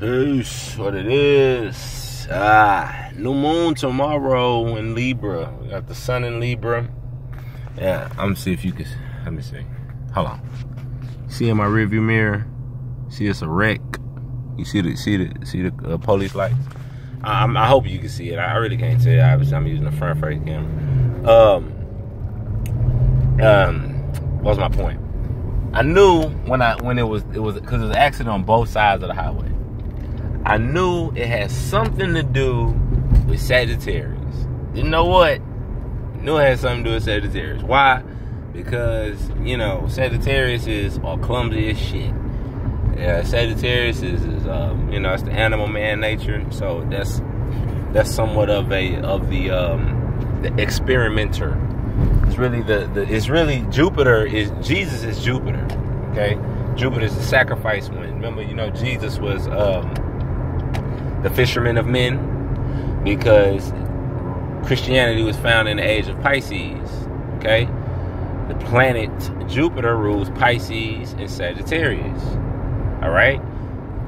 Here's what it is. New moon tomorrow in Libra. We got the sun in Libra. Yeah, I'm gonna see if you can. Let me see. Hold on. See in my rearview mirror? See it's a wreck. You see the police lights? I hope you can see it. I really can't tell you. Obviously, I'm using the front face camera. What was my point? I knew when it was because it was an accident on both sides of the highway. I knew it had something to do with Sagittarius. Didn't know what. Knew it had something to do with Sagittarius. Why? Because, you know, Sagittarius is all clumsy as shit. Yeah, Sagittarius is you know, it's the animal man nature. So that's somewhat of the experimenter. It's really Jupiter is Jesus is Jupiter. Okay, Jupiter is the sacrifice one. Remember, you know, Jesus was the fisherman of men, because Christianity was found in the age of Pisces. Okay, the planet Jupiter rules Pisces and Sagittarius. All right,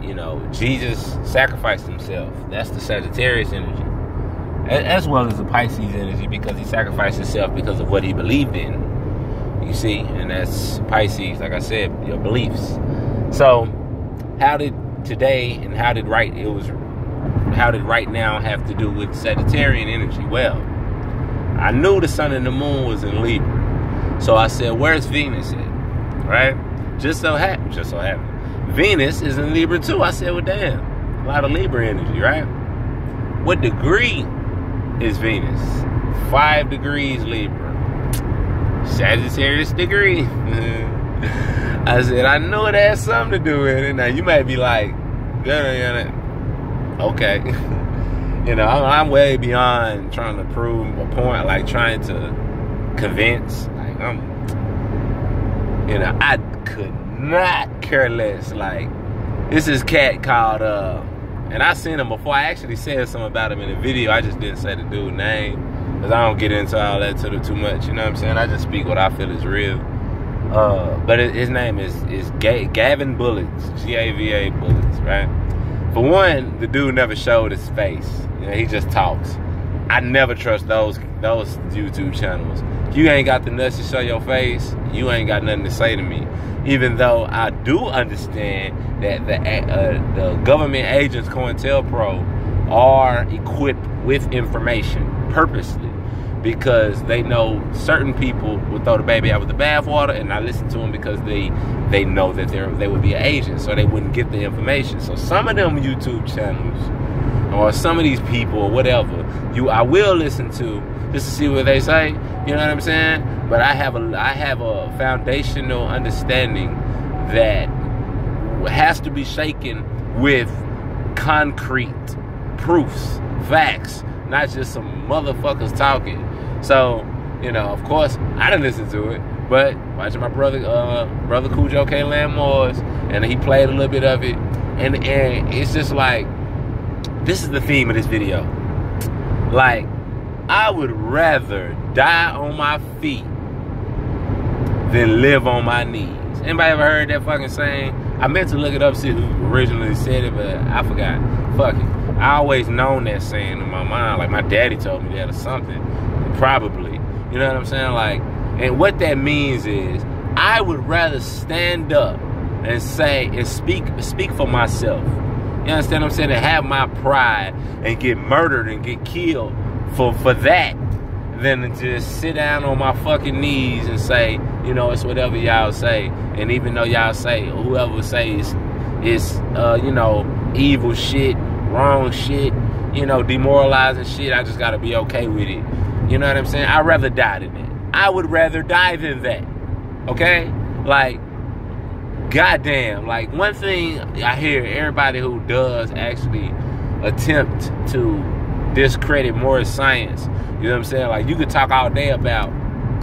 you know, Jesus sacrificed himself. That's the Sagittarius energy, as well as the Pisces energy, because he sacrificed himself because of what he believed in. You see, and that's Pisces, like I said, your beliefs. So, how did today and how did right now have to do with Sagittarian energy? Well, I knew the sun and the moon was in Libra, so I said, "Where's Venus at?" Right? Just so happened, Venus is in Libra too. I said, "Well, damn, a lot of Libra energy, right?" What degree is Venus? 5 degrees Libra. Sagittarius degree. I said, I know it has something to do with it. Now, you might be like, okay. You know, I'm way beyond trying to prove a point, like trying to convince. Like, you know, I could not care less. Like, this is cat called, and I seen him before. I actually said something about him in a video. I just didn't say the dude's name, because I don't get into all that too much. You know what I'm saying? I just speak what I feel is real. But his name is Gavin Bullets. G-A-V-A Bullets, right? For one, the dude never showed his face. You know, he just talks. I never trust those YouTube channels. If you ain't got the nuts to show your face, you ain't got nothing to say to me. Even though I do understand that the government agents, COINTELPRO, are equipped with information purposely, because they know certain people would throw the baby out with the bathwater and not listen to them, because they know that they would be an agent, so they wouldn't get the information. So some of them YouTube channels, or some of these people, or whatever, I will listen to just to see what they say. You know what I'm saying? But I have a foundational understanding that has to be shaken with concrete proofs, facts, not just some motherfuckers talking. So, you know, of course, I didn't listen to it, but watching my brother Cujo K. Landmores, and he played a little bit of it, and it's just like, this is the theme of this video. Like, I would rather die on my feet than live on my knees. Anybody ever heard that fucking saying? I meant to look it up, see who originally said it, but I forgot. Fuck it. I always known that saying in my mind. Like, my daddy told me that or something. Probably. You know what I'm saying? Like, and what that means is, I would rather stand up and say, and speak for myself. You understand what I'm saying? And have my pride and get murdered and get killed for that, than to just sit down on my fucking knees and say, you know, it's whatever y'all say. And even though y'all say, or whoever says it's you know, evil shit, wrong shit, you know, demoralizing shit, I just gotta be okay with it. You know what I'm saying? I'd rather die than that. I would rather die than that. Okay? Like, goddamn. Like, one thing I hear everybody who does actually attempt to discredit Moorish Science, you know what I'm saying? Like, you could talk all day about,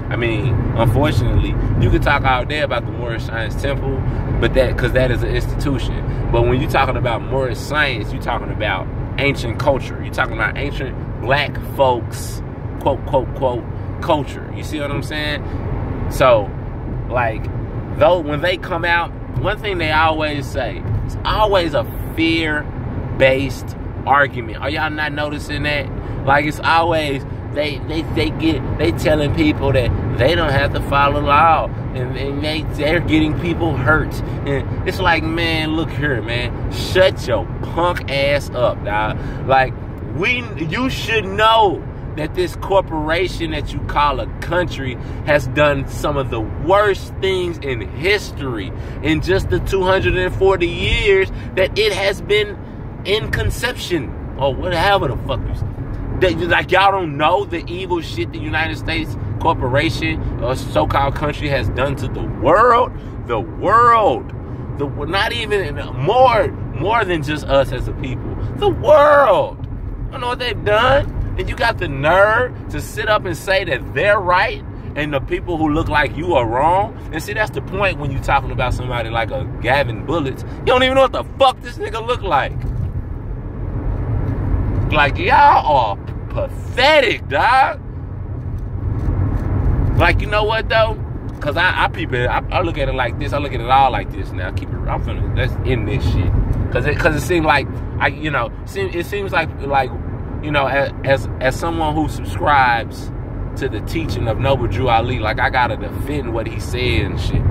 I mean, unfortunately, you could talk all day about the Moorish Science Temple, but because that is an institution. But when you're talking about Moorish Science, you're talking about ancient culture. You're talking about ancient black folks, quote, quote, quote, culture. You see what I'm saying? So, like, though when they come out, one thing they always say, it's always a fear based argument. Are y'all not noticing that? Like, it's always they telling people that they don't have to follow law, and they're getting people hurt. And it's like, man, look here, man, shut your punk ass up, dog. Like, you should know that this corporation that you call a country has done some of the worst things in history in just the 240 years that it has been in conception, or whatever the fuck you say. Like, y'all don't know the evil shit the United States corporation or so-called country has done to the world. Not even more than just us as a people. The world. I don't know what they've done. And you got the nerve to sit up and say that they're right and the people who look like you are wrong. And see, that's the point when you're talking about somebody like a Gavin Bullets. You don't even know what the fuck this nigga look like. Like, y'all are pathetic, dog. Like, you know what, though? Because I look at it like this. I look at it all like this now. Let's end this shit. Because it seems like, it seems like, you know, as someone who subscribes to the teaching of Noble Drew Ali, like, I gotta defend what he said and shit.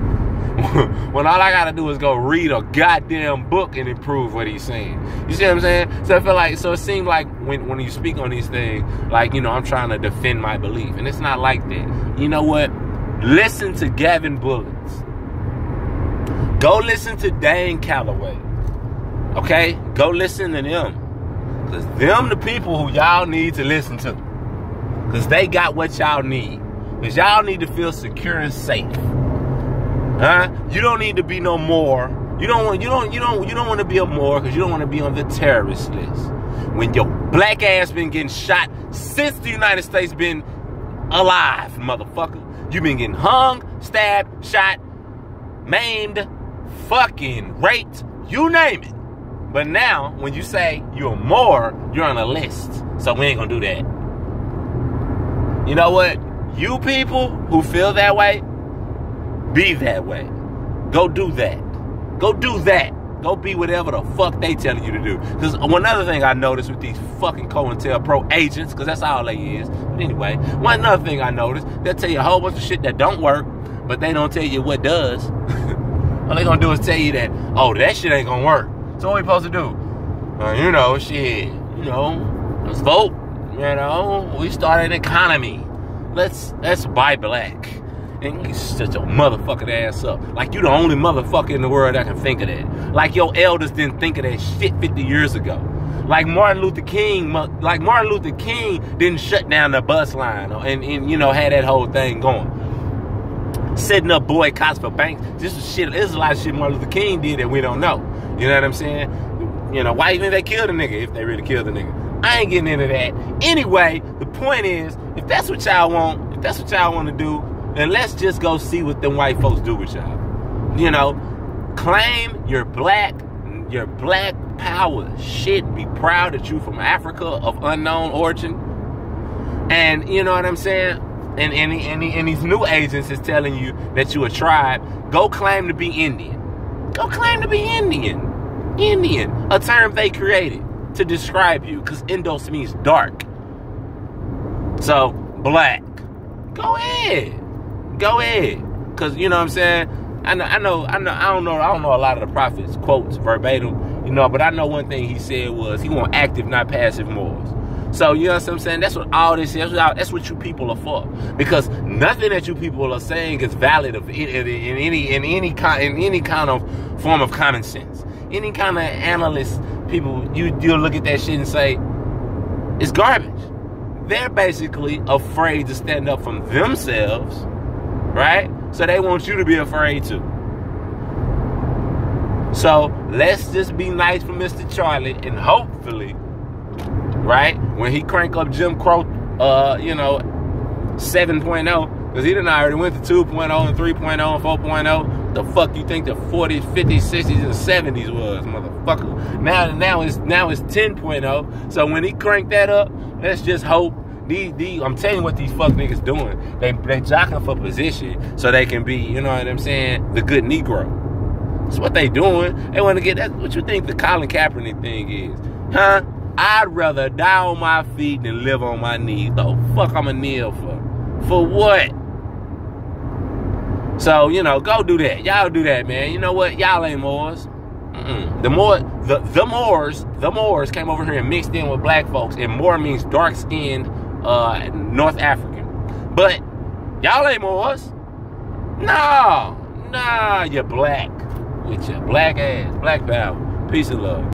When all I gotta do is go read a goddamn book and improve what he's saying. You see what I'm saying? So I feel like, so it seems like when you speak on these things, like, you know, I'm trying to defend my belief, and it's not like that. You know what? Listen to Gavin Bullets. Go listen to Dane Calloway. Okay? Go listen to them. Because them the people who y'all need to listen to. Because they got what y'all need. Because y'all need to feel secure and safe. Huh? You don't need to be no more. You don't want to be a Moor because you don't want to be on the terrorist list. When your black ass been getting shot since the United States been alive, motherfucker. You been getting hung, stabbed, shot, maimed, fucking raped, you name it. But now, when you say you're a Moor, you're on a list. So we ain't gonna do that. You know what? You people who feel that way, be that way. Go do that. Go do that. Go be whatever the fuck they telling you to do. Because one other thing I noticed with these fucking COINTELPRO agents, because that's all they is. But anyway, one other thing I noticed, they'll tell you a whole bunch of shit that don't work, but they don't tell you what does. All they gonna do is tell you that, oh, that shit ain't gonna work. So what we supposed to do? You know, shit, you know, let's vote. You know, we start an economy. Let's buy black. And you shut your motherfucking ass up. Like you the only motherfucker in the world that can think of that. Like your elders didn't think of that shit 50 years ago. Like Martin Luther King didn't shut down the bus line and you know, had that whole thing going. Setting up boycotts for banks. This is a lot of shit Martin Luther King did that we don't know. You know what I'm saying? You know, why even they killed a nigga if they really killed a nigga? I ain't getting into that. Anyway, the point is, if that's what y'all want, to do, then let's just go see what them white folks do with y'all. You know, claim your black power. Shit, be proud that you from Africa of unknown origin. And you know what I'm saying? And these new agents is telling you that you a tribe. Go claim to be Indian. Go claim to be Indian. Indian, a term they created to describe you, because Indos means dark. So, black. Go ahead. Because, you know what I'm saying? I don't know a lot of the prophets' quotes verbatim, you know, but I know one thing he said was he want active, not passive morals. So, you know what I'm saying? That's what all this is. That's what you people are for. Because nothing that you people are saying is valid in any kind of form of common sense. Any kind of analyst, people, you'll look at that shit and say, it's garbage. They're basically afraid to stand up from themselves, right? So they want you to be afraid too. So let's just be nice for Mr. Charlie, and hopefully, right, when he crank up Jim Crow, 7.0, because he done already went to 2.0 and 3.0 and 4.0. The fuck you think the 40s, 50s, 60s, and 70s was, motherfucker? Now it's 10.0. So when he cranked that up, let's just hope. I'm telling you what these fuck niggas doing. They jocking for position so they can be, you know what I'm saying, the good Negro. That's what they doing. They want to get that. What you think the Colin Kaepernick thing is? Huh? I'd rather die on my feet than live on my knees. The fuck I'ma kneel for? For what? So, you know, go do that. Y'all do that, man. You know what? Y'all ain't Moors. The Moors came over here and mixed in with black folks. And Moor means dark-skinned North African. But y'all ain't Moors. Nah, you're black. With your black ass. Black power. Peace and love.